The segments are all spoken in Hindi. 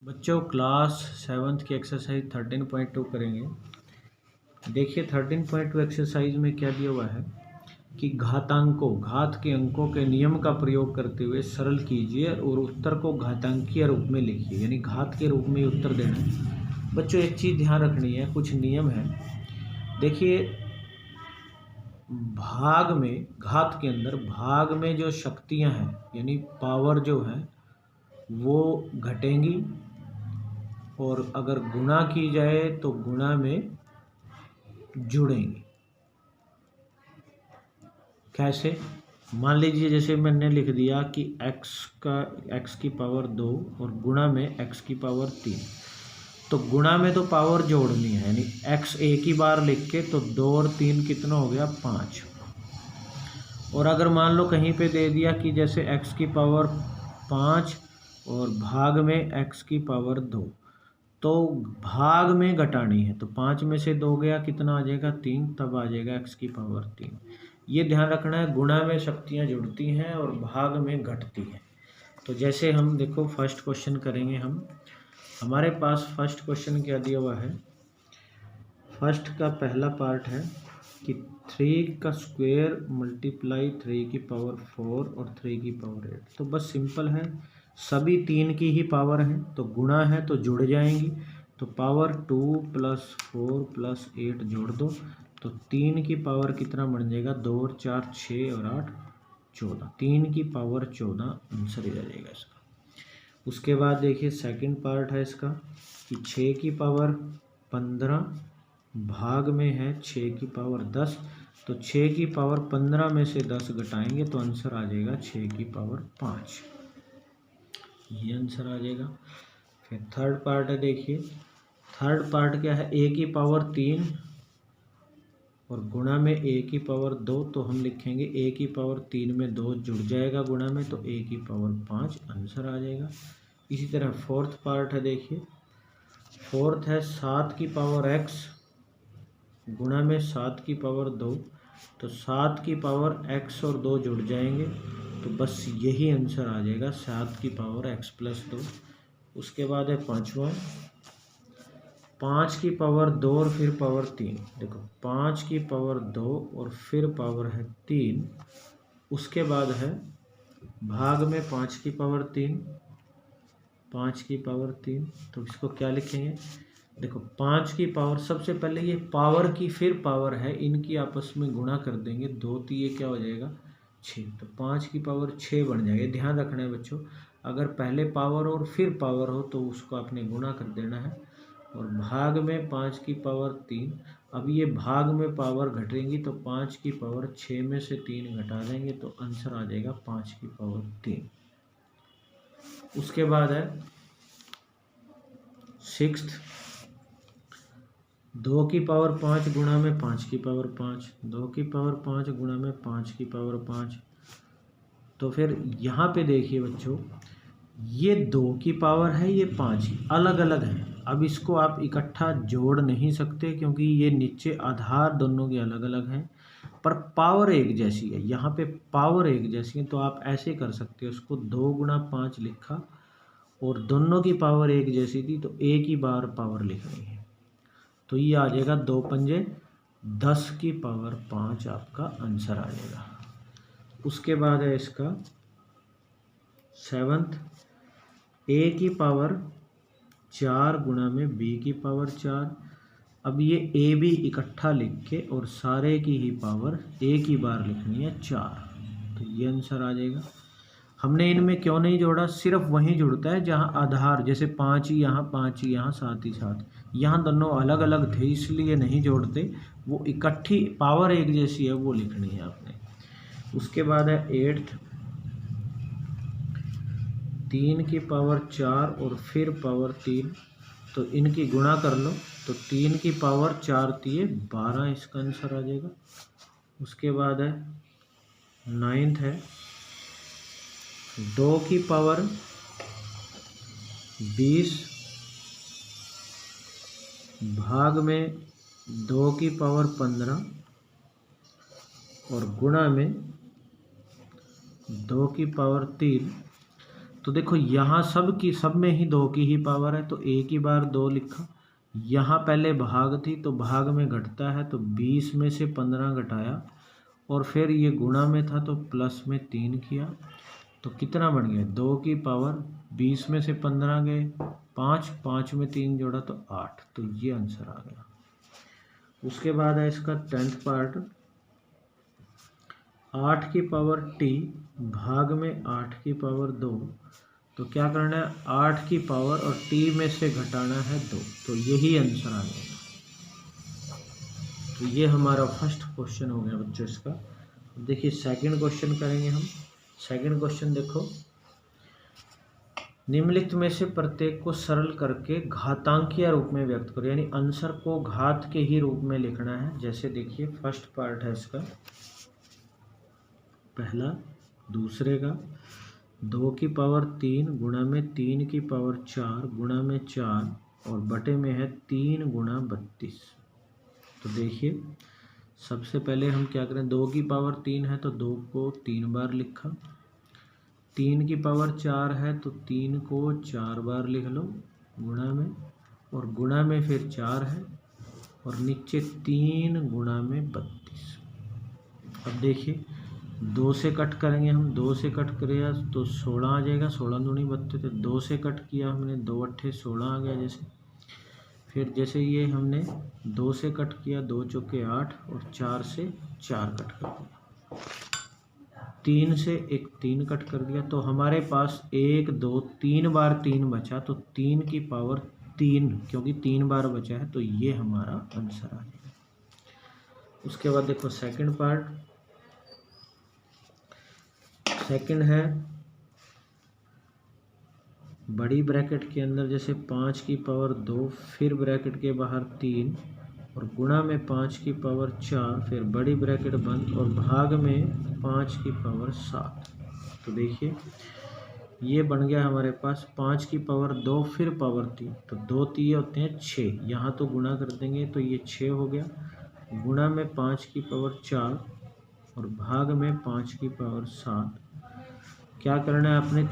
बच्चों क्लास 7th की एक्सरसाइज 13.2 करेंगे। देखिए 13.2 एक्सरसाइज में क्या दिया हुआ है कि घात के अंकों के नियम का प्रयोग करते हुए सरल कीजिए और उत्तर को घातांकीय रूप में लिखिए, यानी घात के रूप में उत्तर देना है। बच्चों एक चीज़ ध्यान रखनी है, कुछ नियम है। देखिए भाग में, घात के अंदर भाग में जो शक्तियां हैं यानी पावर जो है वो घटेंगी, और अगर गुणा की जाए तो गुणा में जुड़ेंगे। कैसे? मान लीजिए जैसे मैंने लिख दिया कि x की पावर 2 और गुणा में x की पावर 3, तो गुणा में तो पावर जोड़नी है, यानी x एक ही बार लिख के तो 2 और 3 कितना हो गया 5। और अगर मान लो कहीं पे दे दिया कि जैसे x की पावर 5 और भाग में x की पावर 2, तो भाग में घटानी है, तो 5 में से 2 गया कितना आ जाएगा 3, तब आ जाएगा x की पावर 3। ये ध्यान रखना है, गुणा में शक्तियाँ जुड़ती हैं और भाग में घटती हैं। तो जैसे हम देखो फर्स्ट क्वेश्चन करेंगे हमारे पास फर्स्ट क्वेश्चन क्या दिया हुआ है। फर्स्ट का पहला पार्ट है कि 3 का स्क्वायर मल्टीप्लाई 3 की पावर 4 और 3 की पावर 8। तो बस सिंपल है, सभी 3 की ही पावर है तो गुणा है तो जुड़ जाएंगी। तो पावर 2 + 4 + 8 जोड़ दो तो 3 की पावर कितना बन जाएगा 2 और 4 6 और 8 14, 3 की पावर 14 आंसर ही आ जाएगा इसका। उसके बाद देखिए सेकंड पार्ट है इसका कि 6 की पावर 15 भाग में है 6 की पावर 10, तो 6 की पावर 15 में से 10 घटाएंगे तो आंसर आ जाएगा 6 की पावर 5। ये आंसर आ जाएगा। फिर थर्ड पार्ट है, देखिए थर्ड पार्ट क्या है, a की पावर 3 और गुणा में a की पावर 2, तो हम लिखेंगे a की पावर 3 में 2 जुड़ जाएगा गुणा में, तो a की पावर 5 आंसर आ जाएगा। इसी तरह फोर्थ पार्ट है, देखिए फोर्थ है 7 की पावर x गुणा में 7 की पावर 2, तो 7 की पावर x और 2 जुड़ जाएंगे, तो बस यही आंसर आ जाएगा 7 की पावर x + 2। उसके बाद है पांचवा 5 की पावर 2 और फिर पावर 3। देखो 5 की पावर 2 और फिर पावर है 3। उसके बाद है भाग में 5 की पावर 3, 5 की पावर 3, तो इसको क्या लिखेंगे, देखो 5 की पावर, सबसे पहले ये पावर की फिर पावर है, इनकी आपस में गुणा कर देंगे, 2 ये क्या हो जाएगा 6, तो 5 की पावर 6 बन जाएगा। ध्यान रखना है बच्चों, अगर पहले पावर और फिर पावर हो तो उसको आपने गुणा कर देना है। और भाग में 5 की पावर 3, अब ये भाग में पावर घटेंगी तो 5 की पावर 6 में से 3 घटा देंगे तो आंसर आ जाएगा 5 की पावर 3। उसके बाद है सिक्स्थ 2 की पावर 5 गुणा में 5 की पावर 5, 2 की पावर 5 गुणा में 5 की पावर 5। तो फिर यहाँ पे देखिए बच्चों, ये 2 की पावर है, ये 5 अलग अलग है। अब इसको आप इकट्ठा जोड़ नहीं सकते क्योंकि ये नीचे आधार दोनों के अलग अलग हैं, पर पावर एक जैसी है। यहाँ पे पावर एक जैसी है तो आप ऐसे कर सकते हो, उसको 2 × 5 लिखा और दोनों की पावर एक जैसी थी तो एक ही बार पावर लिखनी है, तो ये आ जाएगा 2 पंजे 10 की पावर 5 आपका आंसर आ जाएगा। उसके बाद है इसका सेवंथ a की पावर 4 गुणा में b की पावर 4। अब ये a b इकट्ठा लिख के और सारे की ही पावर एक ही बार लिखनी है 4, तो ये आंसर आ जाएगा। हमने इनमें क्यों नहीं जोड़ा, सिर्फ वहीं जुड़ता है जहां आधार, जैसे 5 ही यहाँ 5 ही यहाँ 7 ही 7, यहाँ दोनों अलग अलग थे इसलिए नहीं जोड़ते, वो इकट्ठी पावर एक जैसी है वो लिखनी है आपने। उसके बाद है एट्थ 3 की पावर 4 और फिर पावर 3, तो इनकी गुणा कर लो तो 3 की पावर 4 3 12, इसका आंसर आ जाएगा। उसके बाद है नाइन्थ है 2 की पावर 20 भाग में 2 की पावर 15 और गुणा में 2 की पावर 3। तो देखो यहाँ सब में ही 2 की ही पावर है, तो एक ही बार 2 लिखा। यहाँ पहले भाग थी तो भाग में घटता है, तो 20 में से 15 घटाया, और फिर ये गुणा में था तो प्लस में 3 किया, तो कितना बन गया 2 की पावर 20 में से 15 गए 5, 5 में 3 जोड़ा तो 8, तो ये आंसर आ गया। उसके बाद है इसका 10th पार्ट, 8 की पावर t भाग में 8 की पावर 2, तो क्या करना है 8 की पावर और t में से घटाना है 2, तो यही आंसर आ गया। तो ये हमारा फर्स्ट क्वेश्चन हो गया बच्चों इसका। देखिए सेकंड क्वेश्चन करेंगे हम। सेकंड क्वेश्चन देखो, निम्नलिखित में से प्रत्येक को सरल करके घातांकीय रूप में व्यक्त करो, यानी आंसर को घात के ही रूप में लिखना है। जैसे देखिए फर्स्ट पार्ट है इसका, पहला दूसरे का 2 की पावर 3 गुणा में 3 की पावर 4 गुणा में 4 और बटे में है 3 गुणा 32। तो देखिए सबसे पहले हम क्या करें, 2 की पावर 3 है तो 2 को 3 बार लिखा, 3 की पावर 4 है तो 3 को 4 बार लिख लो गुणा में, और गुणा में फिर 4 है और नीचे 3 गुणा में 32। अब देखिए 2 से कट करेंगे हम, 2 से कट करेगा तो 16 आ जाएगा, 16 दूनी 32, तो 2 से कट किया हमने, 2 अट्ठे 16 आ गया। जैसे फिर जैसे ये हमने 2 से कट किया, 2 चौके 8 और 4 से 4 कट कर दिया, 3 से एक 3 कट कर दिया, तो हमारे पास 1 2 3 बार 3 बचा, तो 3 की पावर 3 क्योंकि 3 बार बचा है, तो ये हमारा आंसर आ जाएगा। उसके बाद देखो सेकंड पार्ट, सेकंड है बड़ी ब्रैकेट के अंदर जैसे 5 की पावर 2 फिर ब्रैकेट के बाहर 3 और गुणा में 5 की पावर 4 फिर बड़ी ब्रैकेट बंद और भाग में 5 की पावर 7। तो देखिए ये बन गया हमारे पास 5 की पावर 2 फिर पावर 3, तो 2 3 होते हैं 6, यहाँ तो गुणा कर देंगे तो ये 6 हो गया, गुणा में 5 की पावर 4 और भाग में 5 की पावर 7। क्या करना है आपने,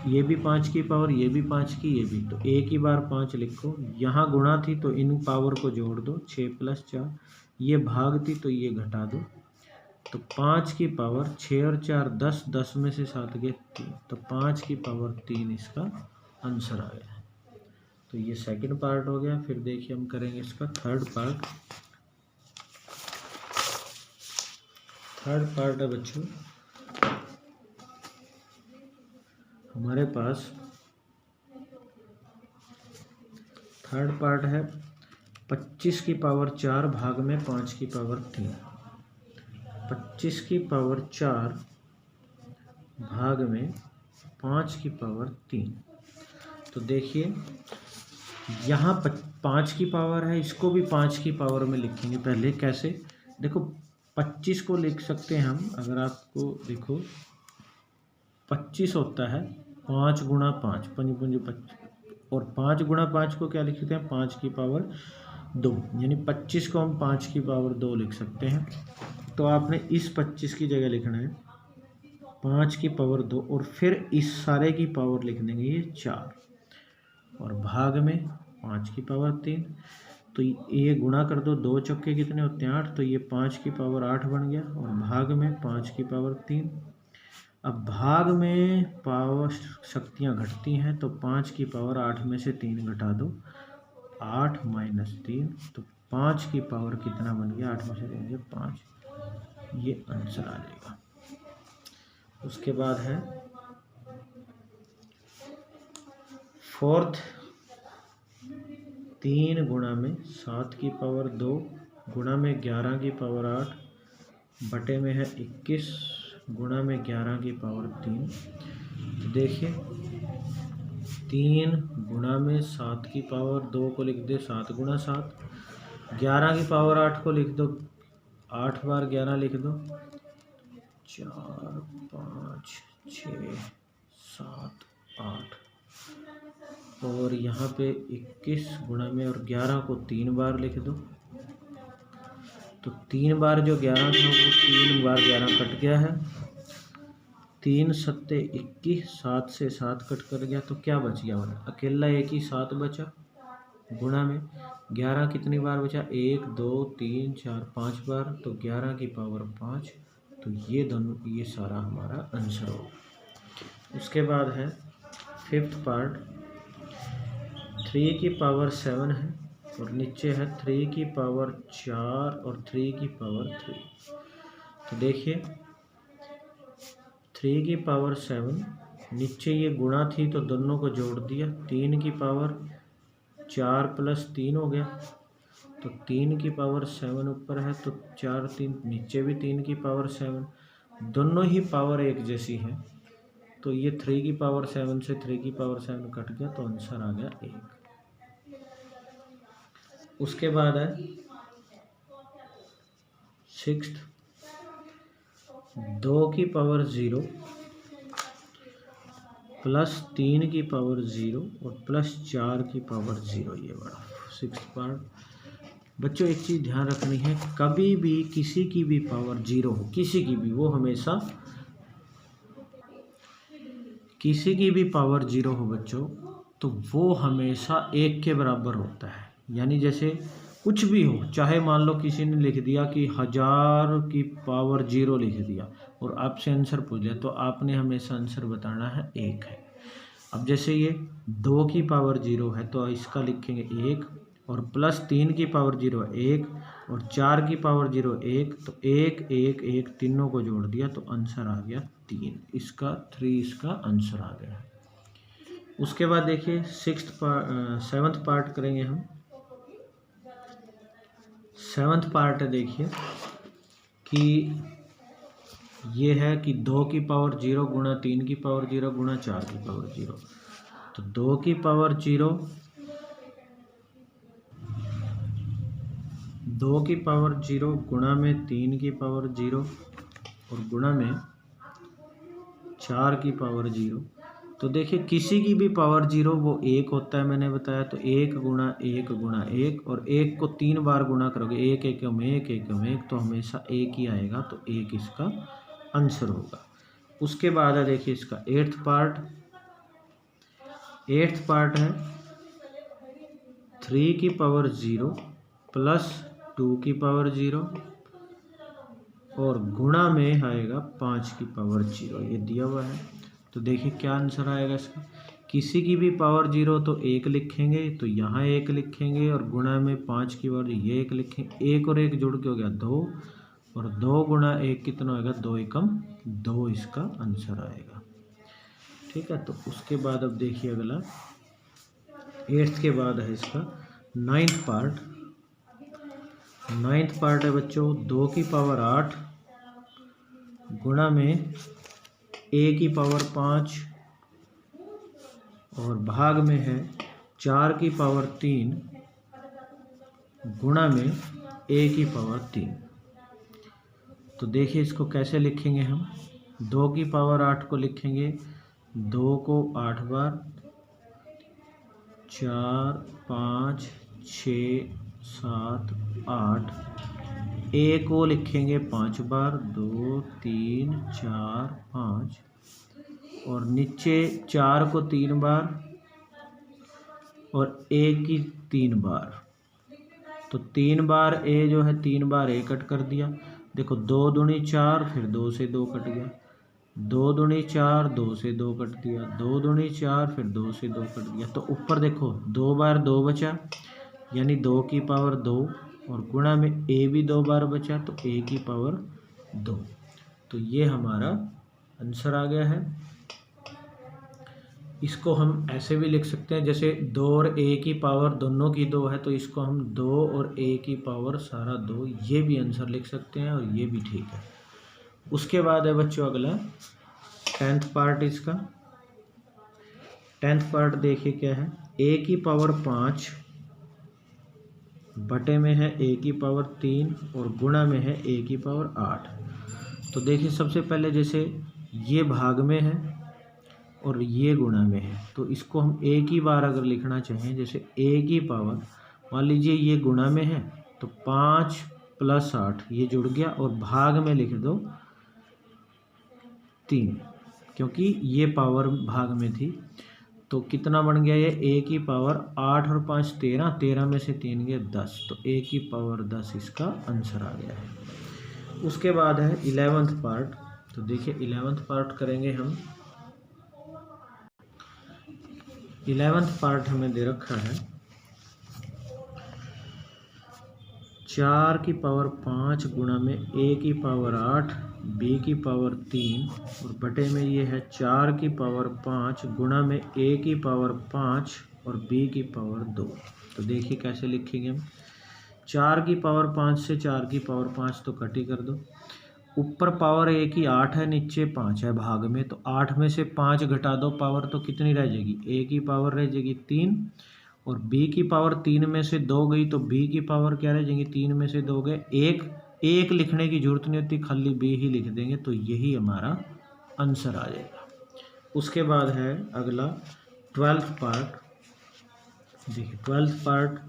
ये भी 5 की पावर, ये भी 5 की, ये भी, तो एक ही बार 5 लिखो, यहाँ गुणा थी तो इन पावर को जोड़ दो 6 + 4, ये भाग थी तो ये घटा दो, तो 5 की पावर 6 और 4 10, 10 में से 7 गए 3, तो 5 की पावर 3 इसका आंसर आ गया। तो ये सेकंड पार्ट हो गया। फिर देखिए हम करेंगे इसका थर्ड पार्ट। थर्ड पार्ट है बच्चों हमारे पास, थर्ड पार्ट है 25 की पावर 4 भाग में 5 की पावर 3, 25 की पावर 4 भाग में 5 की पावर 3। तो देखिए यहाँ 5 की पावर है, इसको भी 5 की पावर में लिखेंगे। पहले कैसे, देखो 25 को लिख सकते हैं हम, अगर आपको देखो 25 होता है 5 गुणा 5 पंज 25, और 5 गुणा 5 को क्या लिख सकते हैं 5 की पावर 2, यानी 25 को हम 5 की पावर 2 लिख सकते हैं। तो आपने इस 25 की जगह लिखना है 5 की पावर 2 और फिर इस सारे की पावर लिख देंगे ये 4 और भाग में 5 की पावर 3, तो ये गुणा कर दो, 2 चौके कितने होते हैं 8, तो ये 5 की पावर 8 बन गया और भाग में 5 की पावर 3। अब भाग में पावर शक्तियाँ घटती हैं तो 5 की पावर 8 में से 3 घटा दो, 8 - 3, तो 5 की पावर कितना बन गया 8 में से 3 5, ये आंसर आ जाएगा। उसके बाद है फोर्थ, 3 गुणा में 7 की पावर 2 गुणा में 11 की पावर 8 बटे में है 21 गुणा में 11 की पावर 3। तो देखिए 3 गुणा में 7 की पावर 2 को लिख दे 7 गुणा 7, 11 की पावर 8 को लिख दो 8 बार 11 लिख दो, 4 5 6 7 8, और यहाँ पे 21 गुणा में और 11 को 3 बार लिख दो, तो 3 बार जो 11 था वो 3 बार 11 कट गया है, 3 सत्ते 21, 7 से 7 कट कर गया तो क्या बच गया हमारा? अकेला एक ही 7 बचा, गुणा में 11 कितनी बार बचा? 1 2 3 4 5 बार, तो 11 की पावर 5। तो ये दोनों, ये सारा हमारा आंसर होगा। उसके बाद है फिफ्थ पार्ट, 3 की पावर 7 है और नीचे है 3 की पावर 4 और 3 की पावर 3। तो देखिए 3 की पावर 7, नीचे ये गुणा थी तो दोनों को जोड़ दिया, 3 की पावर 4 प्लस 3 हो गया, तो 3 की पावर 7 ऊपर है तो 4 3, नीचे भी 3 की पावर 7, दोनों ही पावर एक जैसी है, तो ये 3 की पावर 7 से 3 की पावर 7 कट गया तो आंसर आ गया 1। उसके बाद है सिक्स्थ, 2 की पावर 0 प्लस 3 की पावर 0 और प्लस 4 की पावर 0, ये बड़ा सिक्स्थ पार्ट। बच्चों एक चीज़ ध्यान रखनी है, कभी भी किसी की भी पावर 0 हो, किसी की भी, वो हमेशा किसी की भी पावर 0 हो बच्चों, तो वो हमेशा 1 के बराबर होता है। यानी जैसे कुछ भी हो, चाहे मान लो किसी ने लिख दिया कि 1000 की पावर 0 लिख दिया और आपसे आंसर पूछ दिया, तो आपने हमेशा आंसर बताना है 1 है। अब जैसे ये 2 की पावर 0 है तो इसका लिखेंगे 1, और प्लस 3 की पावर 0 1 और 4 की पावर 0 1, तो 1 1 1 तीनों को जोड़ दिया तो आंसर आ गया 3। इसका 3 इसका आंसर आ गया। उसके बाद देखिए सेवन्थ पार्ट करेंगे हम। सेवन्थ पार्ट देखिए कि ये है कि 2 की पावर 0 गुणा 3 की पावर 0 गुणा 4 की पावर 0। तो 2 की पावर 0, 2 की पावर 0 गुणा में 3 की पावर 0 और गुणा में 4 की पावर 0। तो देखिए किसी की भी पावर 0 वो 1 होता है, मैंने बताया, तो 1 गुणा 1 गुणा 1, और 1 को 3 बार गुणा करोगे, 1 एकम 1 एकम 1, तो हमेशा 1 ही आएगा, तो 1 इसका आंसर होगा। उसके बाद है देखिए इसका एट्थ पार्ट। एट्थ पार्ट है 3 की पावर 0 प्लस 2 की पावर 0 और गुणा में आएगा 5 की पावर 0, ये दिया हुआ है। तो देखिए क्या आंसर आएगा इसका। किसी की भी पावर 0 तो 1 लिखेंगे, तो यहाँ 1 लिखेंगे, और गुणा में 5 की पावर ये 1 लिखेंगे, 1 और 1 जुड़ के हो गया 2, और 2 गुणा 1 कितना होगा? 2 एकम 2 इसका आंसर आएगा। ठीक है, तो उसके बाद अब देखिए अगला एट्थ के बाद है इसका नाइन्थ पार्ट। नाइन्थ पार्ट है बच्चों 2 की पावर 8 गुणा में a की पावर 5 और भाग में है 4 की पावर 3 गुणा में a की पावर 3। तो देखिए इसको कैसे लिखेंगे हम। 2 की पावर 8 को लिखेंगे 2 को 8 बार, 4 5 6 7 8, a को लिखेंगे 5 बार, 2 3 4 5, और नीचे 4 को 3 बार और a की 3 बार, तो 3 बार a जो है 3 बार a कट कर दिया। देखो 2 दूनी 4, फिर 2 से 2 कट गया, 2 दूनी 4, 2 से 2 कट दिया, 2 दूनी 4, फिर 2 से 2 कट दिया। तो ऊपर देखो 2 बार 2 बचा, यानी 2 की पावर 2, और गुणा में a भी 2 बार बचा तो a की पावर 2। तो ये हमारा आंसर आ गया है। इसको हम ऐसे भी लिख सकते हैं, जैसे 2 और a की पावर दोनों की 2 है, तो इसको हम 2 और a की पावर सारा 2, ये भी आंसर लिख सकते हैं, और ये भी ठीक है। उसके बाद है बच्चों अगला टेंथ पार्ट। इसका टेंथ पार्ट देखिए क्या है। a की पावर 5 बटे में है a की पावर 3 और गुणा में है a की पावर 8। तो देखिए सबसे पहले जैसे ये भाग में है और ये गुणा में है, तो इसको हम एक ही बार अगर लिखना चाहें, जैसे a की पावर, मान लीजिए ये गुणा में है तो 5 प्लस 8 ये जुड़ गया, और भाग में लिख दो 3, क्योंकि ये पावर भाग में थी। तो कितना बन गया ये, a की पावर 8 और 5 13, 13 में से 3 गए 10, तो a की पावर 10 इसका आंसर आ गया है। उसके बाद है 11th पार्ट। तो देखिए 11th पार्ट करेंगे हम। 11th पार्ट हमें दे रखा है 4 की पावर 5 गुणा में a की पावर 8, b की पावर 3 और बटे में ये है 4 की पावर 5 गुणा में a की पावर 5 और b की पावर 2। तो देखिए कैसे लिखेंगे हम। 4 की पावर 5 से 4 की पावर 5 तो कट ही कर दो। ऊपर पावर a की 8 है, नीचे 5 है भाग में, तो 8 में से 5 घटा दो पावर, तो कितनी रह जाएगी, a की पावर रह जाएगी 3 और b की पावर 3 में से 2 गई, तो b की पावर क्या रह जाएगी, 3 में से 2 गए 1 लिखने की जरूरत नहीं होती, खाली b ही लिख देंगे, तो यही हमारा आंसर आ जाएगा। उसके बाद है अगला 12th पार्ट। देखिए 12th पार्ट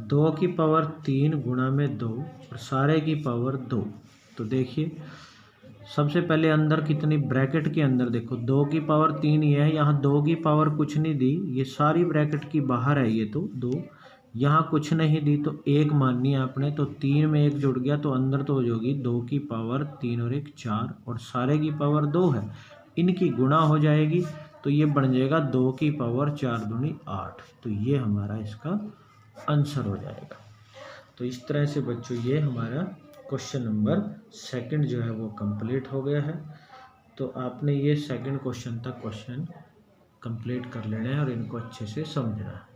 2 की पावर 3 गुणा में 2 और सारे की पावर 2। तो देखिए सबसे पहले अंदर कितनी, ब्रैकेट के अंदर देखो 2 की पावर 3 ये है, यहाँ 2 की पावर कुछ नहीं दी, ये सारी ब्रैकेट की बाहर है, ये तो 2 यहाँ कुछ नहीं दी, तो 1 माननी है आपने, तो 3 में 1 जुड़ गया, तो अंदर तो हो जाएगी 2 की पावर 3 और 1 4 और सारे की पावर 2 है, इनकी गुणा हो जाएगी, तो ये बन जाएगा 2 की पावर 4 दूनी 8। तो ये हमारा इसका आंसर हो जाएगा। तो इस तरह से बच्चों ये हमारा क्वेश्चन नंबर 2 जो है वो कंप्लीट हो गया है। तो आपने ये 2 क्वेश्चन तक क्वेश्चन कंप्लीट कर लेना है और इनको अच्छे से समझना है।